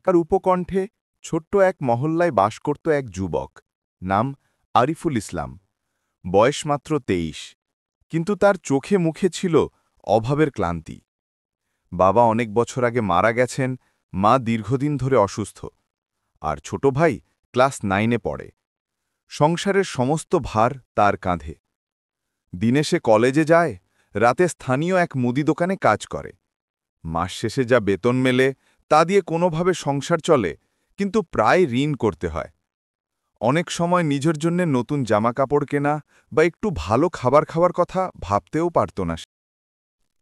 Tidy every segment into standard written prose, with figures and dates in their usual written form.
তার উপকণ্ঠে ছোট্ট এক মহল্লায় বাস করত এক যুবক, নাম আরিফুল ইসলাম। বয়স মাত্র ২৩, কিন্তু তার চোখে মুখে ছিল অভাবের ক্লান্তি। বাবা অনেক বছর আগে মারা গেছেন, মা দীর্ঘদিন ধরে অসুস্থ, আর ছোট ভাই ক্লাস 9-এ পড়ে। সংসারের সমস্ত ভার তার কাঁধে। দিনে সে কলেজে যায়, রাতে স্থানীয় এক মুদি দোকানে কাজ করে। মাস শেষে যা বেতন মেলে তা দিয়ে কোনোভাবে সংসার চলে, কিন্তু প্রায় ঋণ করতে হয়। অনেক সময় নিজের জন্য নতুন জামাকাপড় কেনা বা একটু ভালো খাবার খাওয়ার কথা ভাবতেও পারত না সে।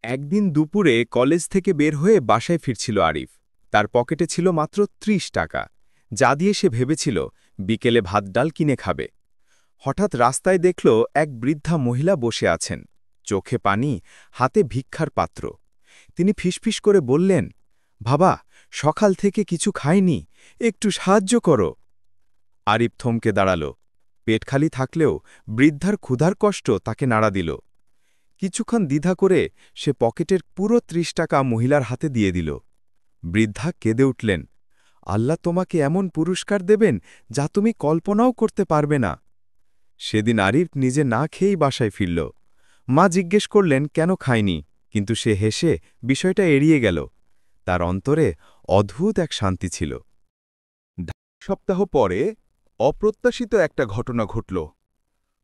একদিন দুপুরে কলেজ থেকে বের হয়ে বাসায় ফিরছিল আরিফ। তার পকেটে ছিল মাত্র ৩০ টাকা, যা দিয়ে সে ভেবেছিল বিকেলে ভাত ডাল কিনে খাবে। হঠাৎ রাস্তায় দেখল এক বৃদ্ধা মহিলা বসে আছেন, চোখে পানি, হাতে ভিক্ষার পাত্র। তিনি ফিসফিস করে বললেন, বাবা, সকাল থেকে কিছু খাইনি, একটু সাহায্য করো। আরিফ থমকে দাঁড়াল। পেট খালি থাকলেও বৃদ্ধার ক্ষুধার কষ্ট তাকে নাড়া দিল। কিছুক্ষণ দ্বিধা করে সে পকেটের পুরো ৩০ টাকা মহিলার হাতে দিয়ে দিল। বৃদ্ধা কেঁদে উঠলেন, আল্লাহ তোমাকে এমন পুরস্কার দেবেন যা তুমি কল্পনাও করতে পারবে না। সেদিন আরিফ নিজে না খেয়েই বাসায় ফিরল। মা জিজ্ঞেস করলেন কেন খায়নি, কিন্তু সে হেসে বিষয়টা এড়িয়ে গেল। তার অন্তরে অদ্ভুত এক শান্তি ছিল। সপ্তাহ পরে অপ্রত্যাশিত একটা ঘটনা ঘটল।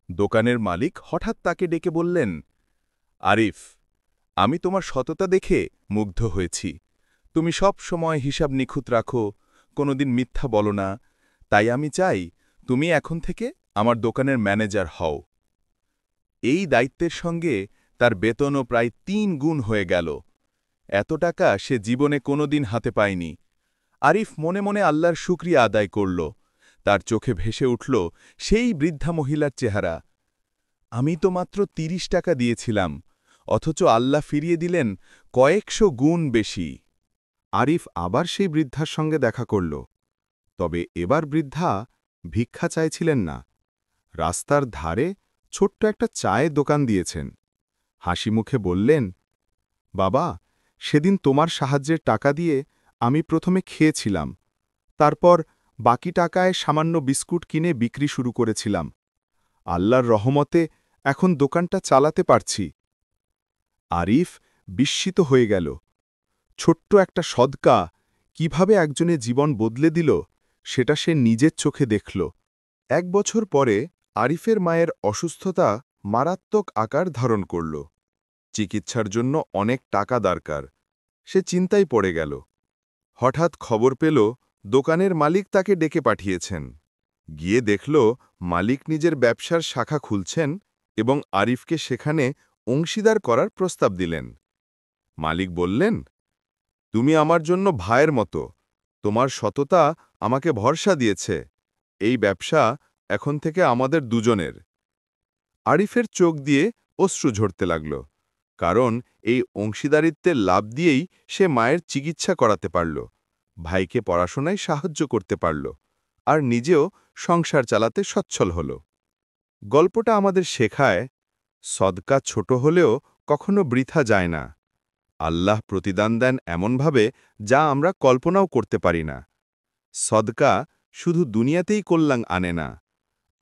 দোকানের মালিক হঠাৎ তাকে ডেকে বললেন, আরিফ, আমি তোমার সততা দেখে মুগ্ধ হয়েছি। তুমি সব সময় হিসাব নিখুঁত রাখো, কোনোদিন মিথ্যা বলো না, তাই আমি চাই তুমি এখন থেকে আমার দোকানের ম্যানেজার হও। এই দায়িত্বের সঙ্গে তার বেতনও প্রায় ৩ গুণ হয়ে গেল। এত টাকা সে জীবনে কোনোদিন হাতে পায়নি। আরিফ মনে মনে আল্লাহর শুকরিয়া আদায় করল। তার চোখে ভেসে উঠল সেই বৃদ্ধা মহিলার চেহারা। আমি তো মাত্র ৩০ টাকা দিয়েছিলাম, অথচ আল্লাহ ফিরিয়ে দিলেন কয়েকশো গুণ বেশি। আরিফ আবার সেই বৃদ্ধার সঙ্গে দেখা করল। তবে এবার বৃদ্ধা ভিক্ষা চাইছিলেন না। রাস্তার ধারে ছোট্ট একটা চায়ের দোকান দিয়েছেন। হাসি মুখে বললেন, বাবা, সেদিন তোমার সাহায্যের টাকা দিয়ে আমি প্রথমে খেয়েছিলাম, তারপর বাকি টাকায় সামান্য বিস্কুট কিনে বিক্রি শুরু করেছিলাম। আল্লাহর রহমতে এখন দোকানটা চালাতে পারছি। আরিফ বিস্মিত হয়ে গেল। ছোট্ট একটা সদকা কিভাবে একজনের জীবন বদলে দিল, সেটা সে নিজের চোখে দেখল। ১ বছর পরে আরিফের মায়ের অসুস্থতা মারাত্মক আকার ধারণ করল। চিকিৎসার জন্য অনেক টাকা দরকার। সে চিন্তায় পড়ে গেল। হঠাৎ খবর পেল দোকানের মালিক তাকে ডেকে পাঠিয়েছেন। গিয়ে দেখল মালিক নিজের ব্যবসার শাখা খুলছেন এবং আরিফকে সেখানে অংশীদার করার প্রস্তাব দিলেন। মালিক বললেন, তুমি আমার জন্য ভাইয়ের মতো, তোমার সততা আমাকে ভরসা দিয়েছে। এই ব্যবসা এখন থেকে আমাদের দুজনের। আরিফের চোখ দিয়ে অশ্রু ঝরতে লাগল, কারণ এই অংশীদারিত্বের লাভ দিয়েই সে মায়ের চিকিৎসা করাতে পারল, ভাইকে পড়াশোনায় সাহায্য করতে পারল, আর নিজেও সংসার চালাতে সচ্ছল হল। গল্পটা আমাদের শেখায়, সদকা ছোট হলেও কখনো বৃথা যায় না। আল্লাহ প্রতিদান দেন এমনভাবে যা আমরা কল্পনাও করতে পারি না। সদকা শুধু দুনিয়াতেই কল্যাণ আনে না,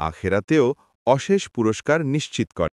আখেরাতেও অশেষ পুরস্কার নিশ্চিত করে।